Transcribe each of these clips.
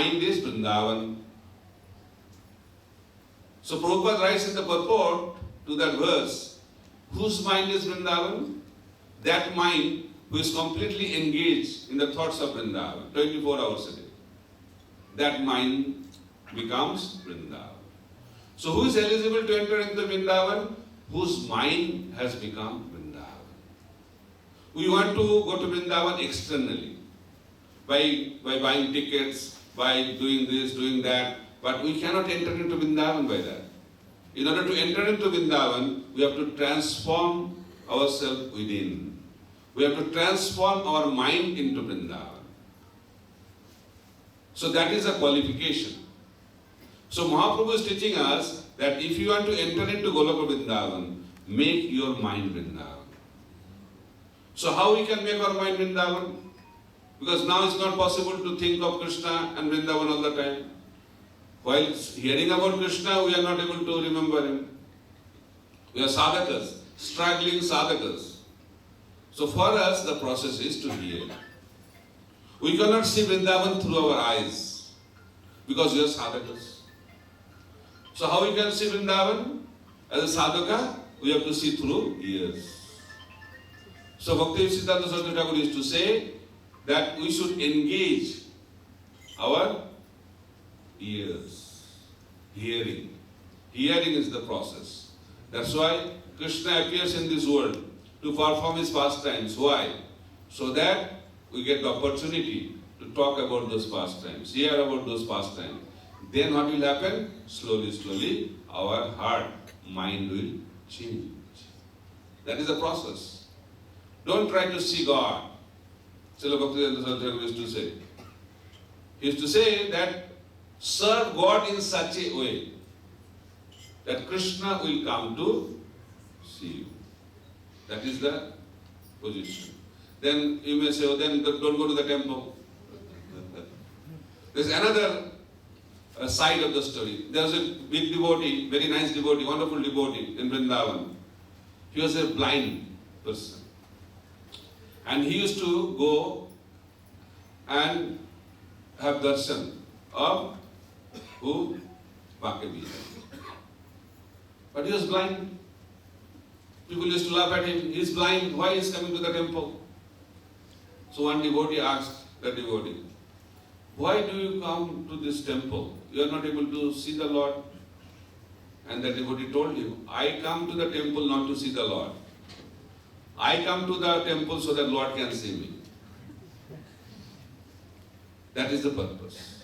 mind is Vrindavan. So Prabhupada writes in the purport to that verse, whose mind is Vrindavan? That mind who is completely engaged in the thoughts of Vrindavan, 24 hours a day. That mind becomes Vrindavan. So who is eligible to enter into Vrindavan? Whose mind has become Vrindavan. We want to go to Vrindavan externally, by buying tickets, by doing this, doing that, but we cannot enter into Vrindavan by that. In order to enter into Vrindavan, we have to transform ourselves within. We have to transform our mind into Vrindavan. So that is a qualification. So Mahaprabhu is teaching us that if you want to enter into Goloka Vrindavan, make your mind Vrindavan. So how we can make our mind Vrindavan? Because now it's not possible to think of Krishna and Vrindavan all the time. While hearing about Krishna, we are not able to remember him. We are sadhakas, struggling sadhakas. So for us, the process is to hear. We cannot see Vrindavan through our eyes because we are sadhakas. So how we can see Vrindavan? As a sadhaka, we have to see through ears. So Bhakti-Siddhanta Saraswati Thakur used to say that we should engage our ears. Hearing. Hearing is the process. That's why Krishna appears in this world to perform his pastimes. Why? So that we get the opportunity to talk about those pastimes, hear about those pastimes. Then what will happen? Slowly, slowly, our heart, mind will change. That is the process. Don't try to see God. Srila Bhaktivedanta Saraswati used to say. He used to say that serve God in such a way that Krishna will come to see you. That is the position. Then you may say, oh, then don't go to the temple. There's another side of the story. There's a big devotee, very nice devotee, wonderful devotee in Vrindavan. He was a blind person. And he used to go and have darshan of who? Bhakti. But he was blind. People used to laugh at him. He's blind. Why is he coming to the temple? So one devotee asked the devotee, why do you come to this temple? You are not able to see the Lord. And the devotee told him, I come to the temple not to see the Lord. I come to the temple so that Lord can see me. That is the purpose.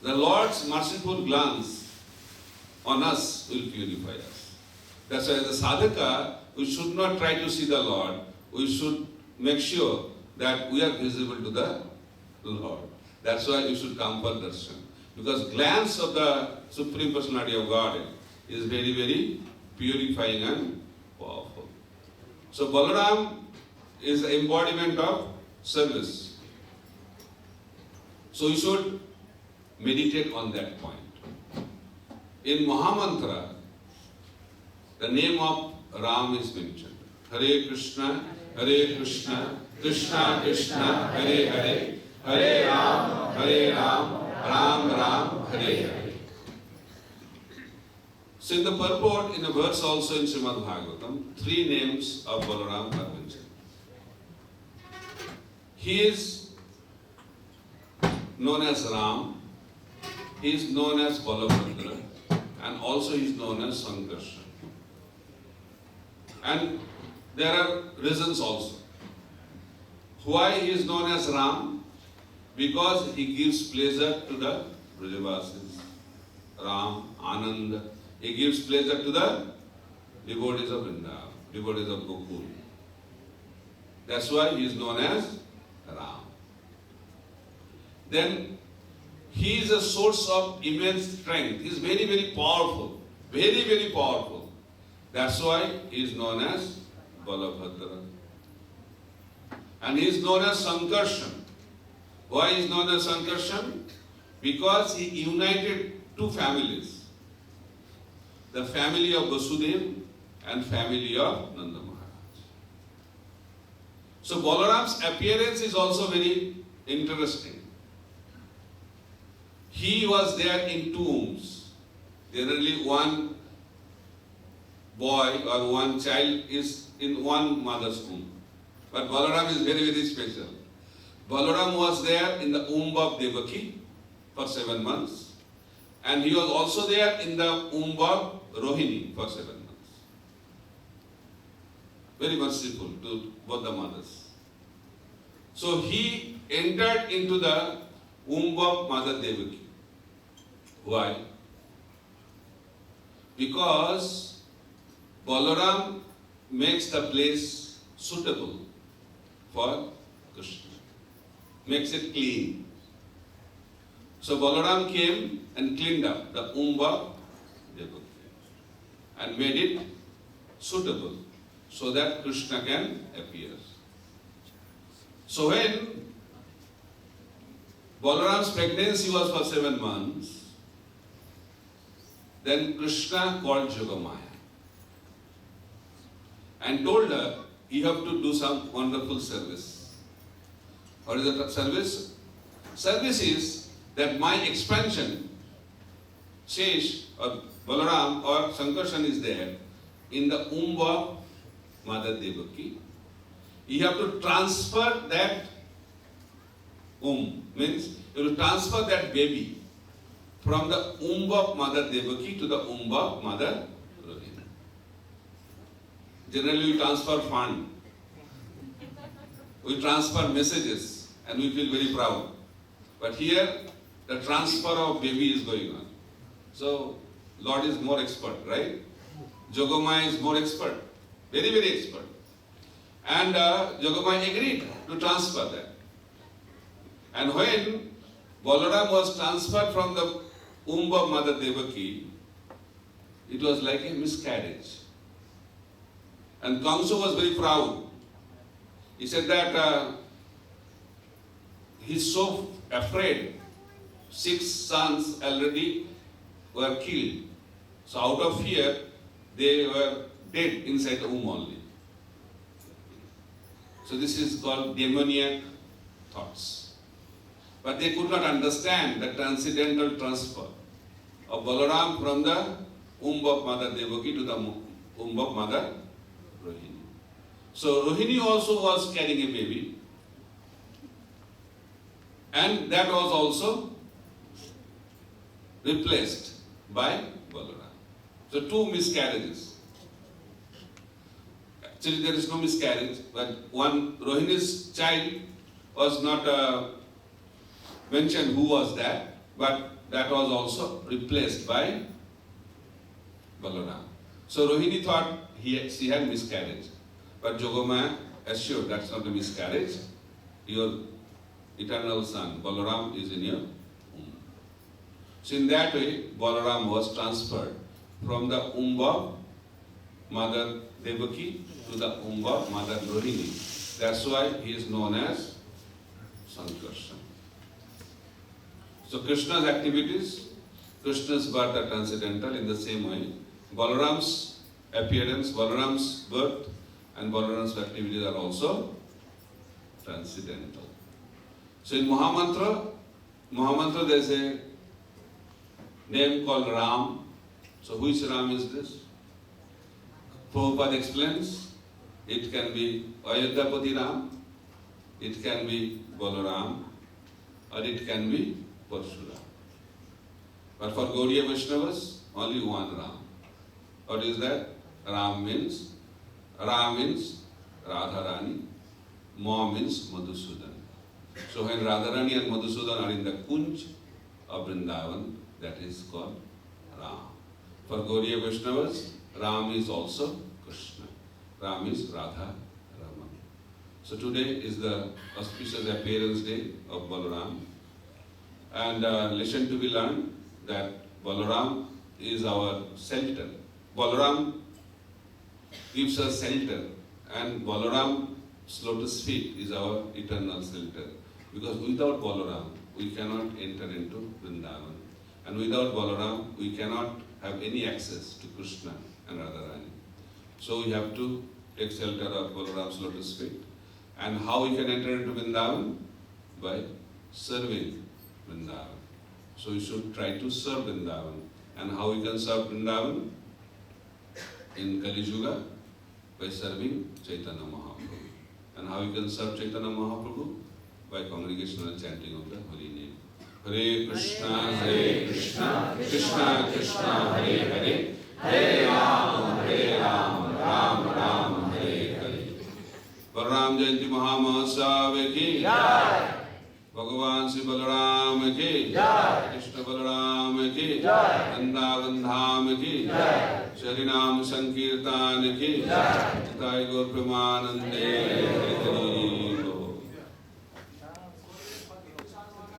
The Lord's merciful glance on us will purify us. That's why as a sadhaka, we should not try to see the Lord. We should make sure that we are visible to the Lord. That's why you should come for darshan. Because glance of the Supreme Personality of God is very, very purifying and powerful. So Balaram is the embodiment of service. So you should meditate on that point. In Mahamantra, the name of Ram is mentioned. Hare Krishna, Krishna Krishna, Hare Hare, Hare Ram, Ram Ram, Hare Hare. So in the purport, in a verse also in Srimad Bhagavatam, 3 names of Balaram are mentioned. He is known as Ram, he is known as Balabhadra, and also he is known as Sankarshan. And there are reasons also. Why he is known as Ram? Because he gives pleasure to the Brajavasis. Ram, Ananda. He gives pleasure to the devotees of Vrindavan, devotees of Gokul. That's why he is known as Ram. Then he is a source of immense strength. He is very, very powerful. Very, very powerful. That's why he is known as Balabhadra. And he is known as Sankarshan. Why is known as Sankarshan? Because he united 2 families. The family of Vasudeva and family of Nanda Maharaj. So Balaram's appearance is also very interesting. he was there in two wombs. Generally, one boy or one child is in one mother's womb. But Balaram is very, very special. Balaram was there in the womb of Devaki for 7 months. And he was also there in the womb of Rohini for 7 months. Very merciful to both the mothers. So he entered into the womb of Mother Devaki. Why? Because Balaram makes the place suitable for Krishna, makes it clean. So Balaram came and cleaned up the womb of Devaki and made it suitable so that Krishna can appear. So when Balaram's pregnancy was for 7 months, then Krishna called Yogamaya and told her, you have to do some wonderful service. What is the service? Service is that my expansion, Shesh or Balaram or Sankarshan is there in the womb of Mother Devaki. You have to transfer that womb, means you will transfer that baby from the womb of Mother Devaki to the womb of Mother Rohini. Generally we transfer fund, we transfer messages and we feel very proud. But here the transfer of baby is going on. So Lord is more expert, right? Yogamaya is more expert, very, very expert. And Yogamaya agreed to transfer that. And when Balaram was transferred from the womb of Mother Devaki, it was like a miscarriage. And Kamsa was very proud. He said that he's so afraid. 6 sons already were killed. So out of fear, they were dead inside the womb only. So this is called demoniac thoughts. But they could not understand the transcendental transfer of Balaram from the womb of Mother Devaki to the womb of Mother Rohini. So Rohini also was carrying a baby, and that was also replaced by Balaram. So 2 miscarriages. Actually there is no miscarriage, but one Rohini's child was not mentioned who was that, but that was also replaced by Balaram. So Rohini thought she had miscarriage, but Yogamaya assured that's not a miscarriage. Your eternal son, Balaram, is in your womb. So in that way, Balaram was transferred from the womb of Mother Devaki to the womb of Mother Rohini. That's why he is known as Sankarshan. So Krishna's activities, Krishna's birth are transcendental in the same way. Balaram's appearance, Balaram's birth and Balaram's activities are also transcendental. So in Mahamantra there is a name called Ram. So which Ram is this? Prabhupada explains, it can be Ayodhyapati Ram, it can be Balaram, or it can be Parshuram. But for Gaudiya Vaishnavas, only one Ram. What is that? Ra means Radharani, Ma means Madhusudan. So when Radharani and Madhusudan are in the Kunj of Vrindavan, that is called Ram. For Gaudiya Vaishnavas, Ram is also Krishna. Ram is Radha Raman. So today is the auspicious appearance day of Balaram. And lesson to be learned that Balaram is our shelter. Balaram gives us shelter, and Balaram's lotus feet is our eternal shelter. Because without Balaram, we cannot enter into Vrindavan. And without Balaram, we cannot have any access to Krishna and Radharani. So we have to take shelter of Balaram's lotus feet. And how we can enter into Vrindavan? By serving Vrindavan. So we should try to serve Vrindavan. And how we can serve Vrindavan? In Kali Yuga? By serving Chaitanya Mahaprabhu. And how we can serve Chaitanya Mahaprabhu? By congregational chanting of the holy name. Hare Krishna, Krishna Krishna, Hare Hare, Hare Ram, Ram Ram, Hare Hare. Balaram Jayanti Mahamahotsav ki Jai. Bhagavan Sri Balaram ki Jai. Krishna Balaram ki Jai. Vrindavan Dham ki Jai. Sharinam Sankirtan ki Jai. Jai Gaur Premanande Hare Hare.